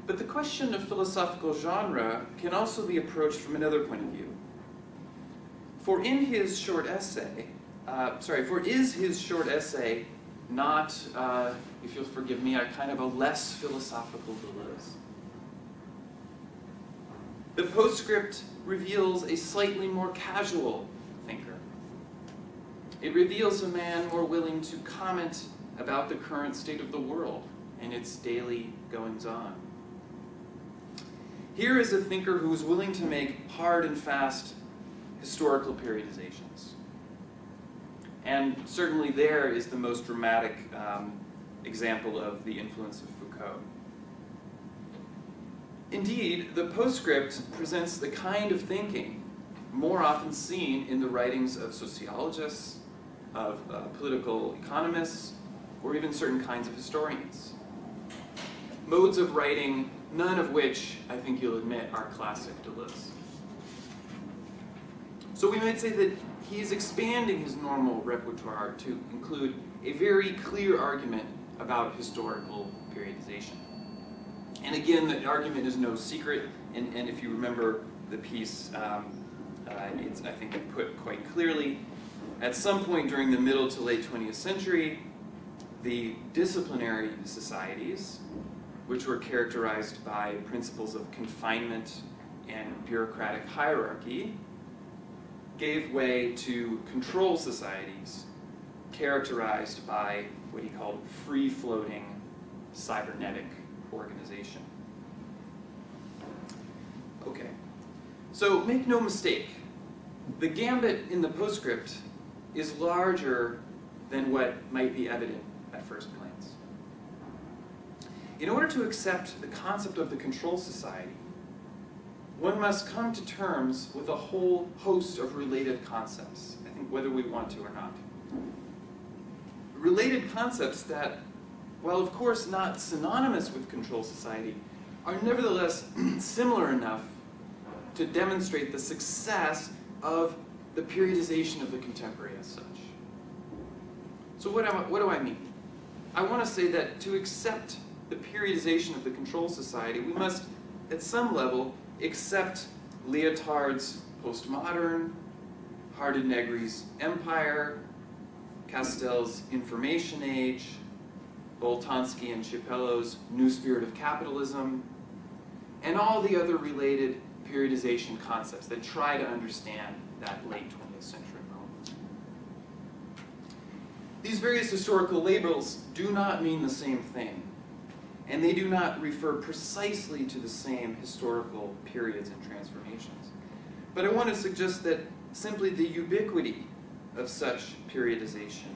But the question of philosophical genre can also be approached from another point of view. For in his short essay, is his short essay not, if you'll forgive me, a kind of a less philosophical Deleuze? The postscript reveals a slightly more casual thinker. It reveals a man more willing to comment about the current state of the world and its daily goings-on. Here is a thinker who is willing to make hard and fast historical periodizations. And certainly there is the most dramatic example of the influence of Foucault. Indeed, the postscript presents the kind of thinking more often seen in the writings of sociologists, of political economists, or even certain kinds of historians. Modes of writing, none of which, I think you'll admit, are classic Deleuze. So we might say that he is expanding his normal repertoire to include a very clear argument about historical periodization. And again, the argument is no secret, and if you remember the piece, it's, I think, put quite clearly. At some point during the middle to late 20th century, the disciplinary societies, which were characterized by principles of confinement and bureaucratic hierarchy, gave way to control societies characterized by what he called free-floating cybernetic organization. Okay, so make no mistake, the gambit in the postscript is larger than what might be evident at first glance. In order to accept the concept of the control society, one must come to terms with a whole host of related concepts, I think whether we want to or not. Related concepts that, while of course not synonymous with control society, are nevertheless similar enough to demonstrate the success of the periodization of the contemporary as such. So what do I mean? I want to say that to accept the periodization of the control society, we must, at some level, accept Lyotard's postmodern, Hardinegri's empire, Castell's information age, Boltanski and Chiapello's new spirit of capitalism, and all the other related periodization concepts that try to understand that late 20th century moment. These various historical labels do not mean the same thing, and they do not refer precisely to the same historical periods and transformations. But I want to suggest that simply the ubiquity of such periodization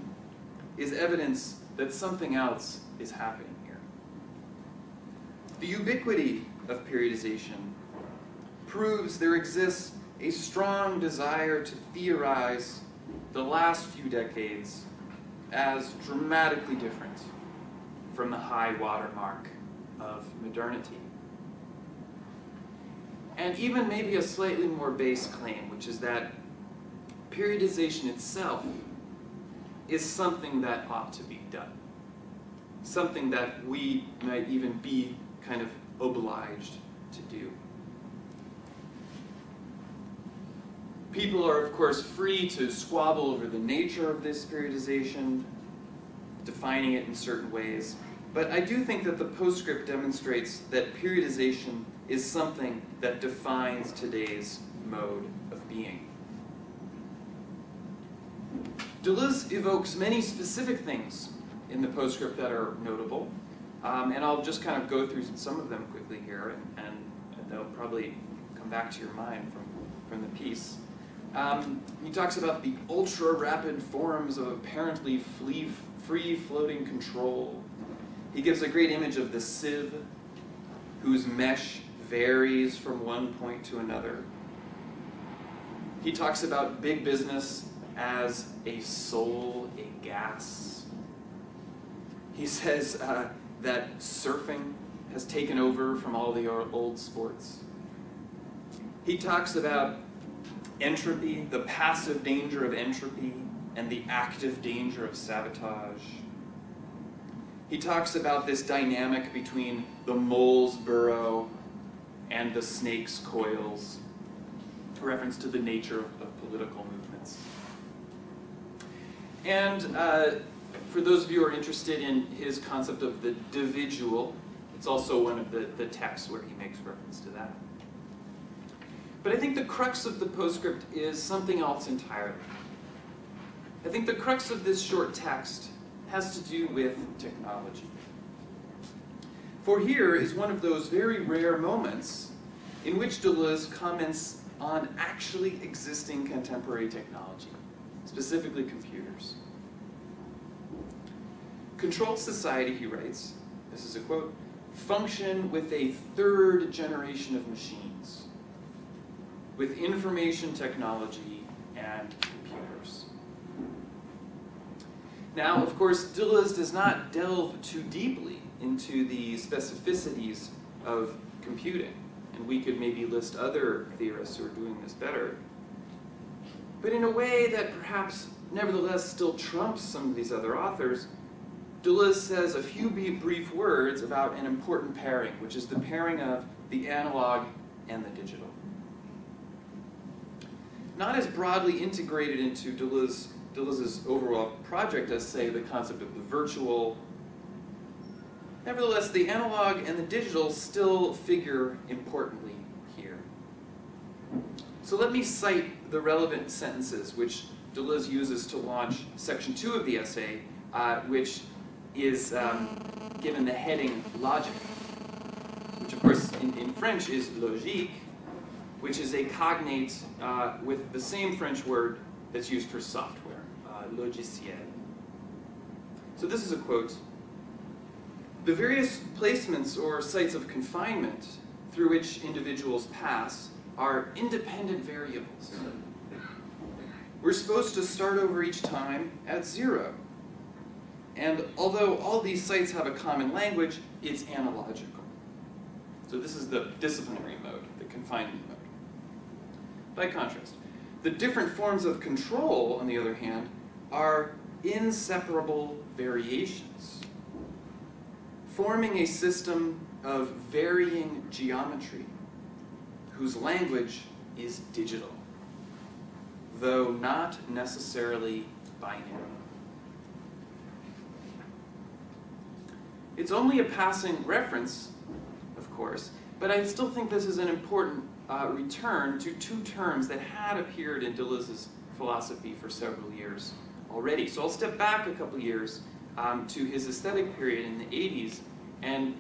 is evidence that something else is happening here. The ubiquity of periodization proves there exists a strong desire to theorize the last few decades as dramatically different from the high watermark of modernity. And even maybe a slightly more base claim, which is that periodization itself is something that ought to be done. Something that we might even be kind of obliged to do. People are, of course, free to squabble over the nature of this periodization, defining it in certain ways. But I do think that the postscript demonstrates that periodization is something that defines today's mode of being. Deleuze evokes many specific things in the postscript that are notable, and I'll just kind of go through some of them quickly here, and they'll probably come back to your mind from the piece. He talks about the ultra-rapid forms of apparently free-floating control. He gives a great image of the sieve, whose mesh varies from one point to another. He talks about big business as a soul, a gas. He says that surfing has taken over from all the old sports. He talks about entropy, the passive danger of entropy, and the active danger of sabotage. He talks about this dynamic between the mole's burrow and the snake's coils, a reference to the nature of political movements. And for those of you who are interested in his concept of the individual, it's also one of the texts where he makes reference to that. But I think the crux of the postscript is something else entirely. I think the crux of this short text has to do with technology. For here is one of those very rare moments in which Deleuze comments on actually existing contemporary technology, specifically computers. Controlled society, he writes, this is a quote, function with a third generation of machines, with information technology and computers. Now, of course, Deleuze does not delve too deeply into the specificities of computing, and we could maybe list other theorists who are doing this better. But in a way that perhaps nevertheless still trumps some of these other authors, Deleuze says a few brief words about an important pairing, which is the pairing of the analog and the digital. Not as broadly integrated into Deleuze's overall project as, say, the concept of the virtual. Nevertheless, the analog and the digital still figure importantly here. So let me cite the relevant sentences which Deleuze uses to launch section 2 of the essay, which is given the heading logic, which of course in French is logique, which is a cognate with the same French word that's used for software, logiciel. So this is a quote. The various placements or sites of confinement through which individuals pass are independent variables. We're supposed to start over each time at 0. And although all these sites have a common language, it's analogical. So this is the disciplinary mode, the confinement mode. By contrast, the different forms of control, on the other hand, are inseparable variations, forming a system of varying geometry whose language is digital, though not necessarily binary. It's only a passing reference, of course, but I still think this is an important return to two terms that had appeared in Deleuze's philosophy for several years already. So I'll step back a couple years to his aesthetic period in the 80s and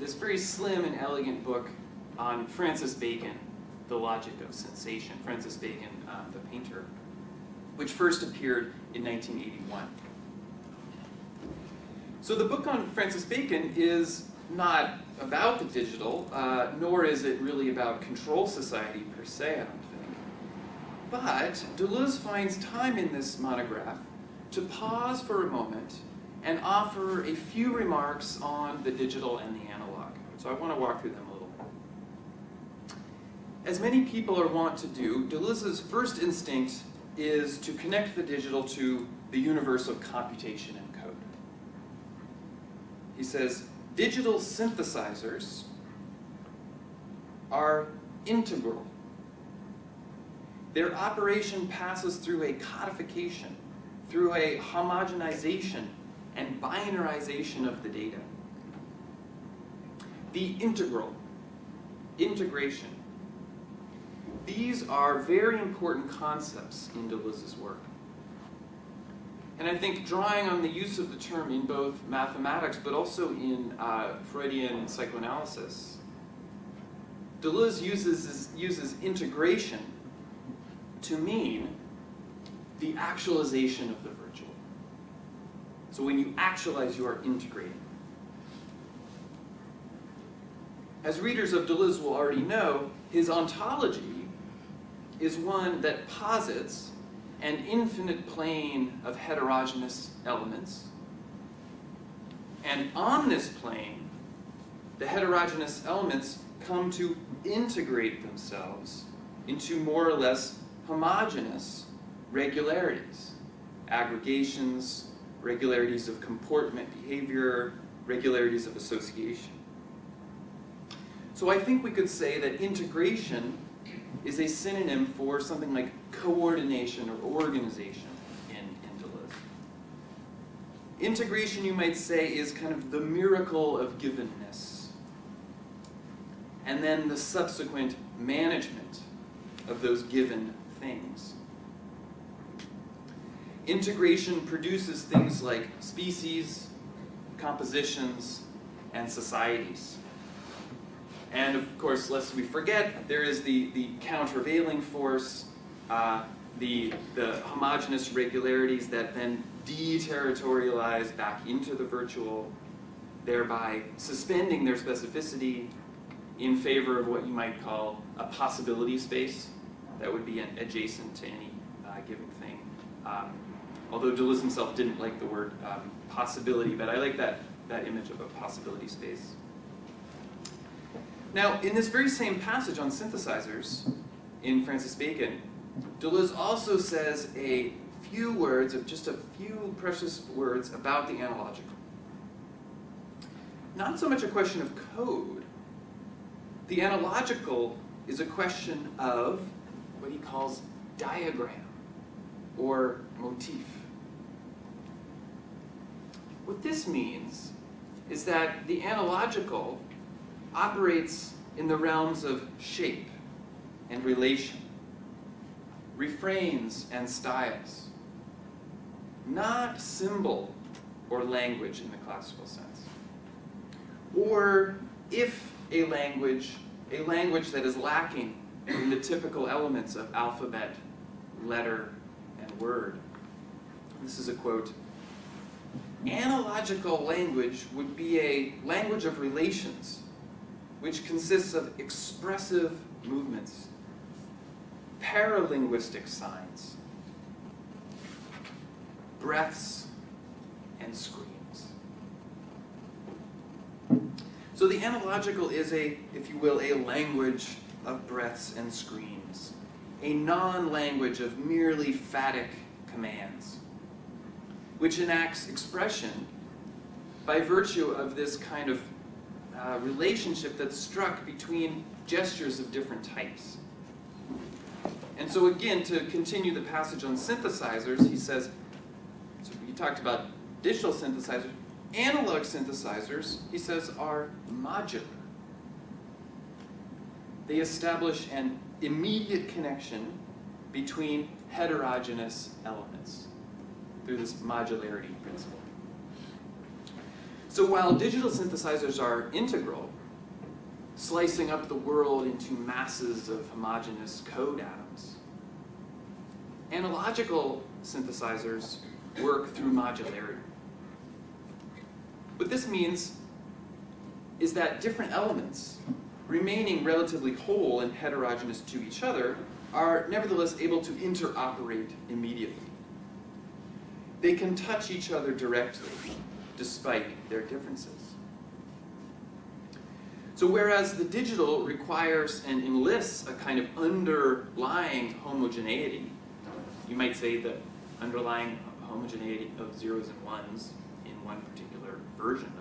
this very slim and elegant book on Francis Bacon, The Logic of Sensation. Francis Bacon, the painter, which first appeared in 1981. So the book on Francis Bacon is not about the digital, nor is it really about control society per se, I don't think. But Deleuze finds time in this monograph to pause for a moment and offer a few remarks on the digital and the analog. So I want to walk through them a little bit. As many people are wont to do, Deleuze's first instinct is to connect the digital to the universe of computation and code. He says, digital synthesizers are integral. Their operation passes through a codification, through a homogenization and binarization of the data. The integration. These are very important concepts in Deleuze's work. And I think drawing on the use of the term in both mathematics but also in Freudian psychoanalysis, Deleuze uses integration to mean the actualization of the virtual. So when you actualize, you are integrating. As readers of Deleuze will already know, his ontology is one that posits an infinite plane of heterogeneous elements. And on this plane, the heterogeneous elements come to integrate themselves into more or less homogeneous regularities, aggregations, regularities of comportment, behavior, regularities of association. So I think we could say that integration is a synonym for something like coordination or organization in Deleuze. Integration, you might say, is kind of the miracle of givenness, and then the subsequent management of those given things. Integration produces things like species, compositions, and societies. And of course, lest we forget, there is the countervailing force, the homogeneous regularities that then deterritorialize back into the virtual, thereby suspending their specificity in favor of what you might call a possibility space that would be adjacent to any given thing. Although Deleuze himself didn't like the word possibility, but I like that image of a possibility space. Now, in this very same passage on synthesizers in Francis Bacon, Deleuze also says a few words, just a few precious words about the analogical. Not so much a question of code. The analogical is a question of what he calls diagram or motif. What this means is that the analogical operates in the realms of shape and relation, refrains and styles, not symbol or language in the classical sense. Or if a language that is lacking in the typical elements of alphabet, letter, and word. This is a quote. Analogical language would be a language of relations, which consists of expressive movements, paralinguistic signs, breaths, and screams. So the analogical is if you will, a language of breaths and screams, a non-language of merely phatic commands, which enacts expression by virtue of this kind of relationship that's struck between gestures of different types. And so again, to continue the passage on synthesizers, he says, so you talked about digital synthesizers, analog synthesizers, he says, are modular. They establish an immediate connection between heterogeneous elements through this modularity principle. So while digital synthesizers are integral, slicing up the world into masses of homogeneous code atoms, analogical synthesizers work through modularity. What this means is that different elements, remaining relatively whole and heterogeneous to each other, are nevertheless able to interoperate immediately. They can touch each other directly, despite their differences. So whereas the digital requires and enlists a kind of underlying homogeneity, you might say the underlying homogeneity of zeros and ones in one particular version